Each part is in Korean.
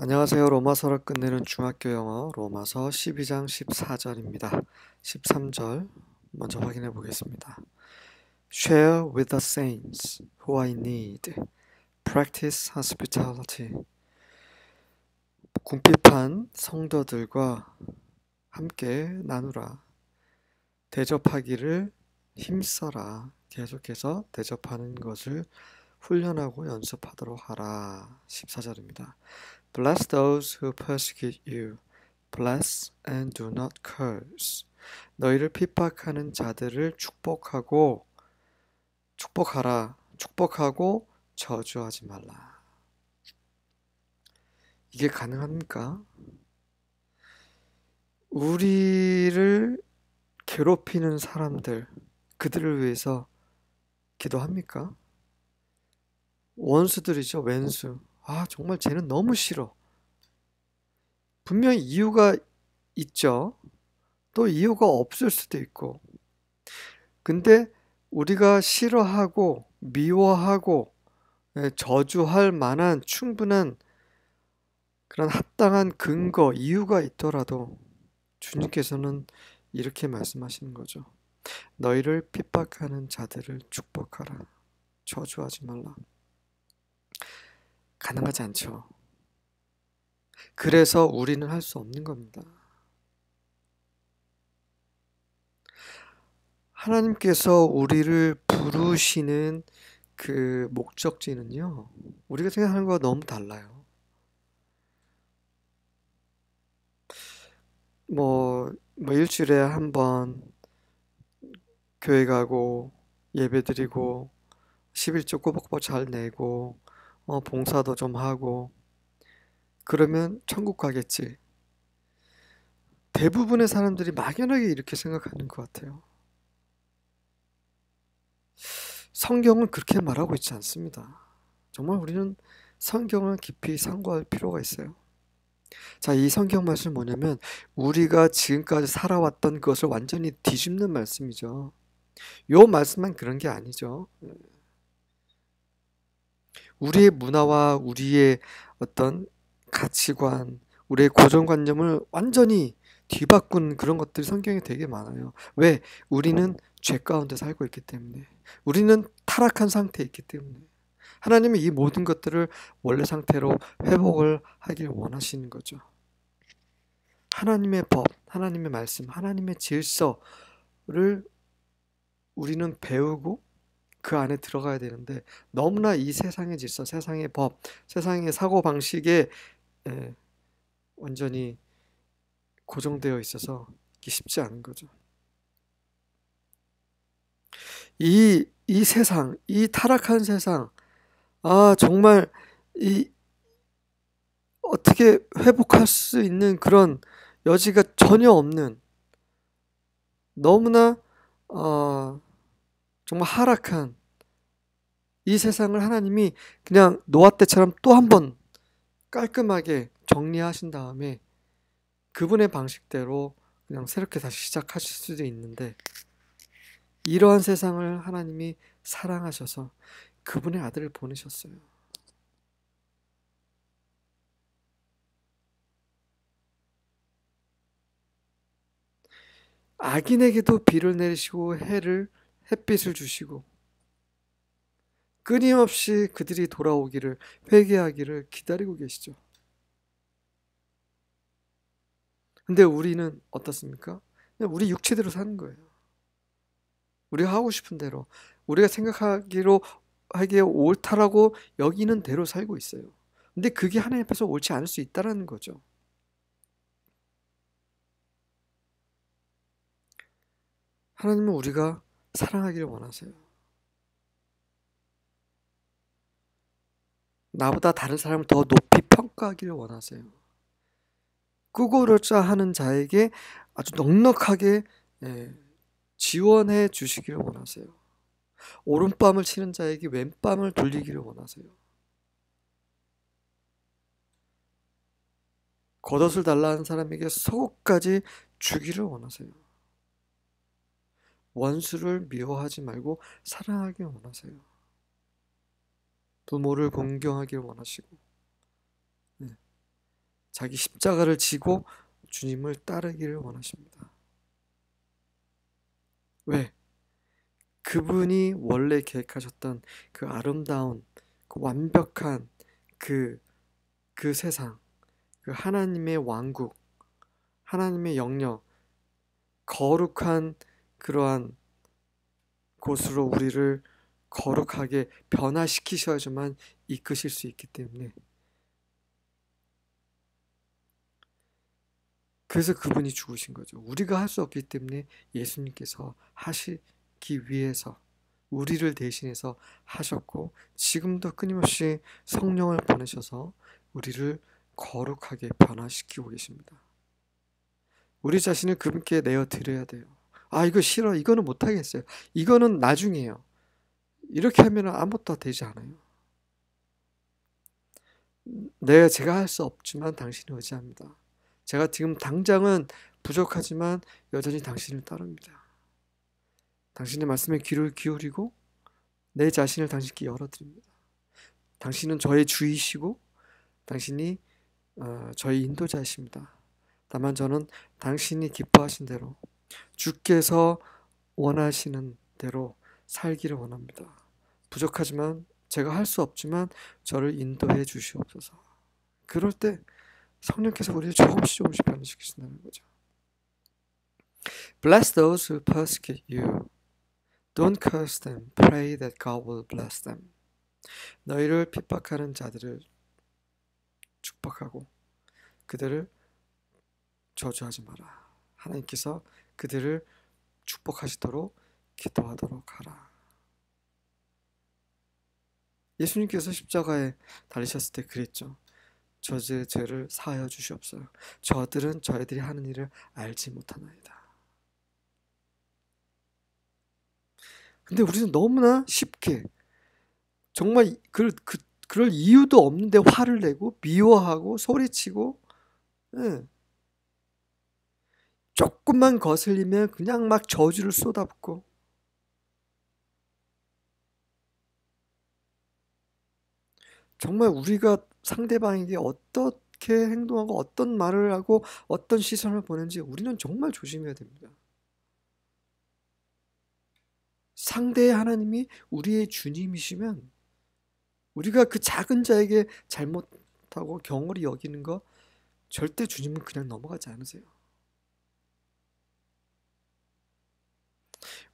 안녕하세요. 로마서를 끝내는 중학교 영어 로마서 12장 14절입니다. 13절 먼저 확인해 보겠습니다. Share with the saints who are in need. Practice hospitality. 궁핍한 성도들과 함께 나누라. 대접하기를 힘써라. 계속해서 대접하는 것을 훈련하고 연습하도록 하라. 14절입니다. Bless those who persecute you. Bless and do not curse. 너희를 핍박하는 자들을 축복하라. 축복하고 저주하지 말라. 이게 가능합니까? 우리를 괴롭히는 사람들, 그들을 위해서 기도합니까? 원수들이죠, 왼수. 정말 쟤는 너무 싫어. 분명히 이유가 있죠. 또 이유가 없을 수도 있고. 근데 우리가 싫어하고 미워하고 저주할 만한 충분한 그런 합당한 근거, 이유가 있더라도 주님께서는 이렇게 말씀하시는 거죠. 너희를 핍박하는 자들을 축복하라. 저주하지 말라. 가능하지 않죠. 그래서 우리는 할 수 없는 겁니다. 하나님께서 우리를 부르시는 그 목적지는요, 우리가 생각하는 것과 너무 달라요. 일주일에 한 번 교회 가고 예배 드리고 11조 꼬박꼬박 잘 내고 봉사도 좀 하고 그러면 천국 가겠지. 대부분의 사람들이 막연하게 이렇게 생각하는 것 같아요. 성경은 그렇게 말하고 있지 않습니다. 정말 우리는 성경을 깊이 상고할 필요가 있어요. 자, 이 성경 말씀은 뭐냐면 우리가 지금까지 살아왔던 것을 완전히 뒤집는 말씀이죠. 요 말씀만 그런 게 아니죠. 우리의 문화와 우리의 어떤 가치관, 우리의 고정관념을 완전히 뒤바꾼 그런 것들이 성경에 되게 많아요. 왜? 우리는 죄 가운데 살고 있기 때문에. 우리는 타락한 상태에 있기 때문에. 하나님은 이 모든 것들을 원래 상태로 회복을 하길 원하시는 거죠. 하나님의 법, 하나님의 말씀, 하나님의 질서를 우리는 배우고 그 안에 들어가야 되는데 너무나 이 세상의 질서, 세상의 법, 세상의 사고방식에 완전히 고정되어 있어서 이게 쉽지 않은 거죠. 이 세상, 이 타락한 세상, 정말 어떻게 회복할 수 있는 그런 여지가 전혀 없는 너무나 정말 하락한 이 세상을 하나님이 그냥 노아 때처럼 또 한 번 깔끔하게 정리하신 다음에 그분의 방식대로 그냥 새롭게 다시 시작하실 수도 있는데 이러한 세상을 하나님이 사랑하셔서 그분의 아들을 보내셨어요. 악인에게도 비를 내리시고 햇빛을 주시고 끊임없이 그들이 돌아오기를 회개하기를 기다리고 계시죠. 근데 우리는 어떻습니까? 그냥 우리 육체대로 사는 거예요. 우리가 하고 싶은 대로 우리가 하기에 옳다라고 여기는 대로 살고 있어요. 근데 그게 하나님 앞에서 옳지 않을 수 있다는 거죠. 하나님은 우리가 사랑하기를 원하세요. 나보다 다른 사람을 더 높이 평가하기를 원하세요. 꾸고르자 하는 자에게 아주 넉넉하게 지원해 주시기를 원하세요. 오른밤을 치는 자에게 왼밤을 돌리기를 원하세요. 겉옷을 달라는 사람에게 속옷까지 주기를 원하세요. 원수를 미워하지 말고 사랑하길 원하세요. 부모를 공경하길 원하시고 자기 십자가를 지고 주님을 따르기를 원하십니다. 왜? 그분이 원래 계획하셨던 그 아름다운, 그 완벽한 그 세상, 그 하나님의 왕국, 하나님의 영역, 거룩한 그러한 곳으로 우리를 거룩하게 변화시키셔야지만 이끄실 수 있기 때문에, 그래서 그분이 죽으신 거죠. 우리가 할 수 없기 때문에 예수님께서 하시기 위해서 우리를 대신해서 하셨고, 지금도 끊임없이 성령을 보내셔서 우리를 거룩하게 변화시키고 계십니다. 우리 자신을 그분께 내어 드려야 돼요. 아, 이거 싫어. 이거는 못하겠어요. 이거는 나중에요. 이렇게 하면 아무것도 되지 않아요. 제가 할 수 없지만 당신을 의지합니다. 제가 지금 당장은 부족하지만 여전히 당신을 따릅니다. 당신의 말씀에 귀를 기울이고 내 자신을 당신께 열어드립니다. 당신은 저의 주이시고 당신이 저의 인도자이십니다. 다만 저는 당신이 기뻐하신 대로, 주께서 원하시는 대로 살기를 원합니다. 부족하지만, 제가 할 수 없지만 저를 인도해 주시옵소서. 그럴 때 성령께서 우리를 조금씩 변화시키신다는 거죠. Bless those who persecute you. Don't curse them. Pray that God will bless them. 너희를 핍박하는 자들을 축복하고 그들을 저주하지 마라. 하나님께서 그들을 축복하시도록 기도하도록 하라. 예수님께서 십자가에 달리셨을 때 그랬죠. 저의 죄를 사하여 주시옵소서. 저들은 저희들이 하는 일을 알지 못하나이다. 근데 우리는 너무나 쉽게, 정말 그럴 이유도 없는데 화를 내고 미워하고 소리치고, 조금만 거슬리면 그냥 막 저주를 쏟아붓고, 정말 우리가 상대방에게 어떻게 행동하고 어떤 말을 하고 어떤 시선을 보내는지 우리는 정말 조심해야 됩니다. 상대의 하나님이 우리의 주님이시면 우리가 그 작은 자에게 잘못하고 경홀히 여기는 거 절대 주님은 그냥 넘어가지 않으세요.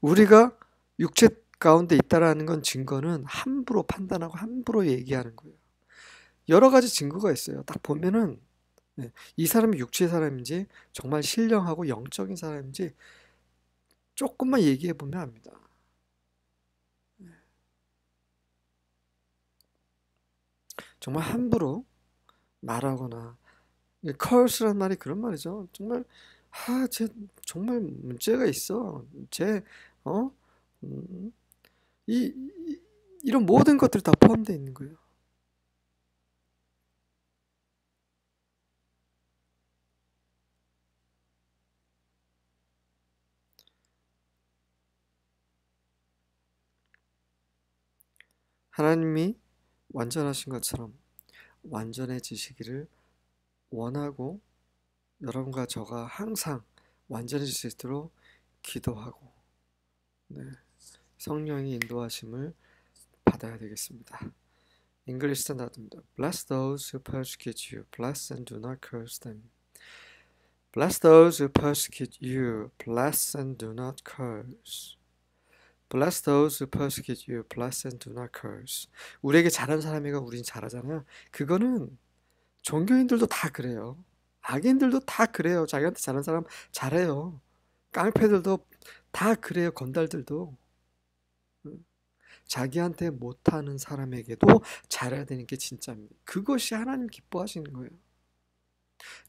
우리가 육체 가운데 있다라는 건, 증거는 함부로 판단하고 함부로 얘기하는 거예요. 여러 가지 증거가 있어요. 딱 보면은 이 사람이 육체의 사람인지 정말 신령하고 영적인 사람인지 조금만 얘기해 보면 압니다. 정말 함부로 말하거나, curse란 말이 그런 말이죠. 정말 쟤 정말 문제가 있어. 쟤 음, 이런 모든 것들이 다 포함되어 있는 거예요. 하나님이 완전하신 것처럼 완전해지시기를 원하고, 여러분과 저가 항상 완전해질 수 있도록 기도하고, 성령의 인도하심을 받아야 되겠습니다. English 스탠다드입니다. Bless those who persecute you. Bless and do not curse them. Bless those who persecute you. Bless and do not curse. Bless those who persecute you. Bless and do not curse. 우리에게 잘한 사람이가 우린 잘하잖아요. 그거는 종교인들도 다 그래요. 악인들도 다 그래요. 자기한테 잘한 사람 잘해요. 깡패들도 다 그래요. 건달들도. 자기한테 못하는 사람에게도 잘해야 되는 게 진짜입니다. 그것이 하나님 기뻐하시는 거예요.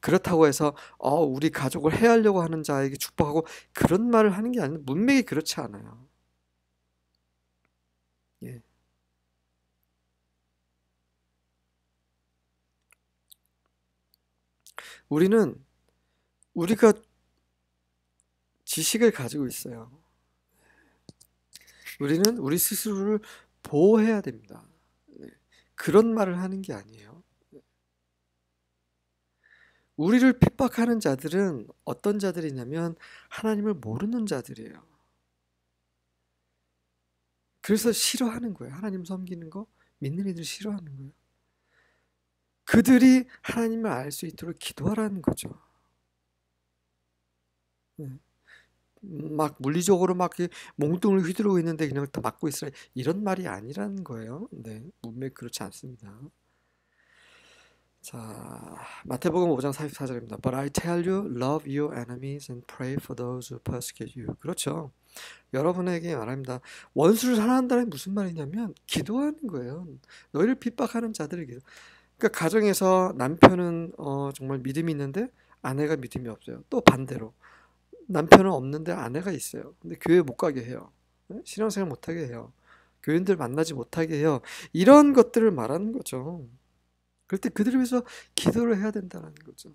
그렇다고 해서 우리 가족을 해하려고 하는 자에게 축복하고 그런 말을 하는 게 아니라, 문맥이 그렇지 않아요. 예. 우리가 지식을 가지고 있어요. 우리는 우리 스스로를 보호해야 됩니다. 그런 말을 하는 게 아니에요. 우리를 핍박하는 자들은 어떤 자들이냐면 하나님을 모르는 자들이에요. 그래서 싫어하는 거예요. 하나님 섬기는 거 믿는 이들 싫어하는 거예요. 그들이 하나님을 알 수 있도록 기도하라는 거죠. 네. 막 물리적으로 막 몽둥을 휘두르고 있는데 그냥 다 막고 있으라 이런 말이 아니라는 거예요. 네, 분명히 그렇지 않습니다. 자, 마태복음 5장 44절입니다. But I tell you, love your enemies and pray for those who persecute you. 그렇죠. 여러분에게 말합니다. 원수를 사랑한다는 무슨 말이냐면 기도하는 거예요. 너희를 핍박하는 자들을 기도. 그러니까 가정에서 남편은 정말 믿음이 있는데 아내가 믿음이 없어요. 또 반대로 남편은 없는데 아내가 있어요. 근데 교회 못 가게 해요. 신앙생활 못 하게 해요. 교인들 만나지 못하게 해요. 이런 것들을 말하는 거죠. 그럴 때 그들을 위해서 기도를 해야 된다는 거죠.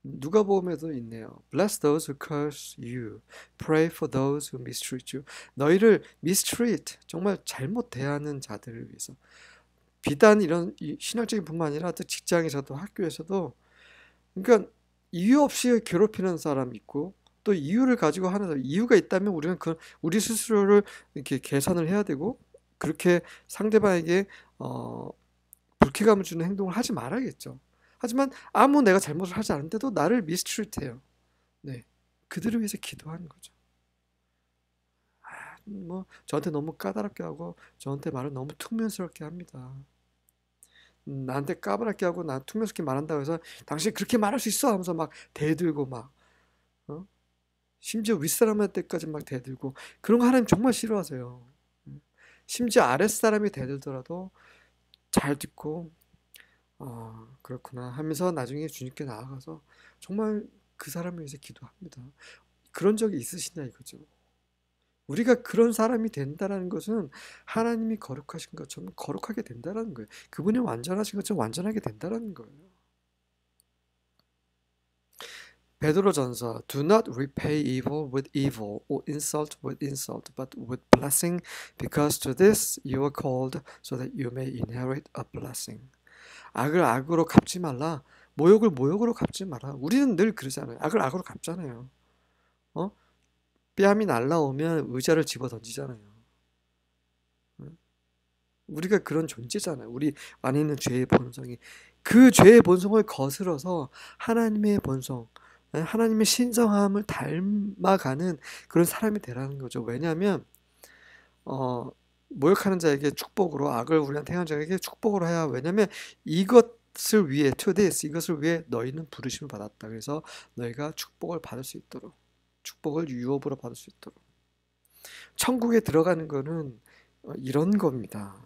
누가복음에도 있네요. Bless those who curse you. Pray for those who mistreat you. 너희를 mistreat, 정말 잘못 대하는 자들을 위해서. 비단 이런 신학적인 뿐만 아니라 또 직장에서도 학교에서도 그러니까 이유 없이 괴롭히는 사람 있고 또 이유를 가지고 하는 사람, 이유가 있다면 우리는 우리 스스로를 이렇게 개선을 해야 되고 그렇게 상대방에게 불쾌감을 주는 행동을 하지 말아야겠죠. 하지만 아무 내가 잘못을 하지 않은데도 나를 미스트리트해요. 네, 그들을 위해서 기도하는 거죠. 뭐 저한테 너무 까다롭게 하고 저한테 말을 너무 퉁명스럽게 합니다. 나한테 까다롭게 하고 나 퉁명스럽게 말한다고 해서 당신 그렇게 말할 수 있어 하면서 막 대들고 막 심지어 윗사람한테까지 막 대들고 그런 거 하나님 정말 싫어하세요. 심지어 아랫사람이 대들더라도 잘 듣고 그렇구나 하면서 나중에 주님께 나아가서 정말 그 사람을 위해서 기도합니다. 그런 적이 있으시냐 이거죠. 우리가 그런 사람이 된다는 것은 하나님이 거룩하신 것처럼 거룩하게 된다는 거예요. 그분이 완전하신 것처럼 완전하게 된다는 거예요. 베드로전서 Do not repay evil with evil or insult with insult, but with blessing, because to this you are called, so that you may inherit a blessing. 악을 악으로 갚지 말라. 모욕을 모욕으로 갚지 마라. 우리는 늘 그러잖아요. 악을 악으로 갚잖아요. 뺨이 날라오면 의자를 집어 던지잖아요. 우리가 그런 존재잖아요. 우리 안에 있는 죄의 본성이 그 죄의 본성을 거스러서 하나님의 본성, 하나님의 신성함을 닮아가는 그런 사람이 되라는 거죠. 왜냐하면 모욕하는 자에게 축복으로 악을 우리한테 행한 자에게 축복으로 해야. 왜냐하면 이것을 위해 to this, 이것을 위해 너희는 부르심을 받았다. 그래서 너희가 축복을 받을 수 있도록, 축복을 유업으로 받을 수 있도록. 천국에 들어가는 거는 이런 겁니다.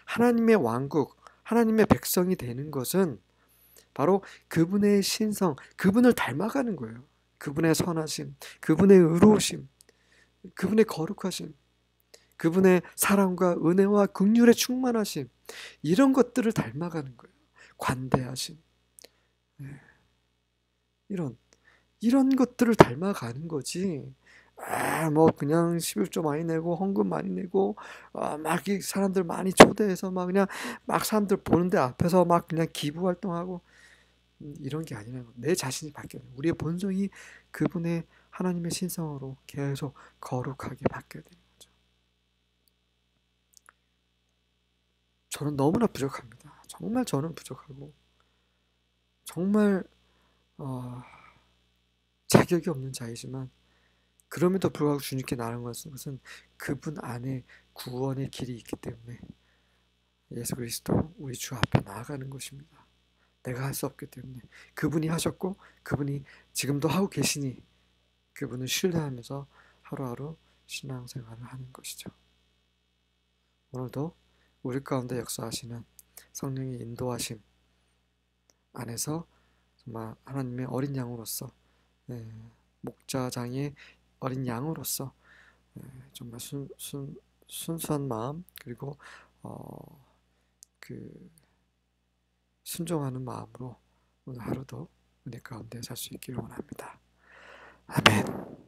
하나님의 왕국, 하나님의 백성이 되는 것은 바로 그분의 신성, 그분을 닮아가는 거예요. 그분의 선하심, 그분의 의로우심, 그분의 거룩하심, 그분의 사랑과 은혜와 긍휼의 충만하심, 이런 것들을 닮아가는 거예요. 관대하심, 이런 것들을 닮아가는 거지. 뭐 그냥 11조 많이 내고 헌금 많이 내고 막 사람들 많이 초대해서 막 그냥 막 사람들 보는데 앞에서 막 그냥 기부 활동하고 이런 게 아니라 내 자신이 바뀌어야 돼요. 우리의 본성이 그분의 하나님의 신성으로 계속 거룩하게 바뀌어야 되는 거죠. 저는 너무나 부족합니다. 정말 저는 부족하고 정말 자격이 없는 자이지만 그럼에도 불구하고 주님께 나아가는 것은 그분 안에 구원의 길이 있기 때문에 예수 그리스도 우리 주 앞에 나아가는 것입니다. 내가 할 수 없기 때문에 그분이 하셨고 그분이 지금도 하고 계시니 그분을 신뢰하면서 하루하루 신앙생활을 하는 것이죠. 오늘도 우리 가운데 역사하시는 성령의 인도하심 안에서 정말 하나님의 어린 양으로서 목자장의 어린 양으로서 정말 순수한 마음 그리고 그 순종하는 마음으로 오늘 하루도 은혜 가운데 살 수 있기를 원합니다. 아멘.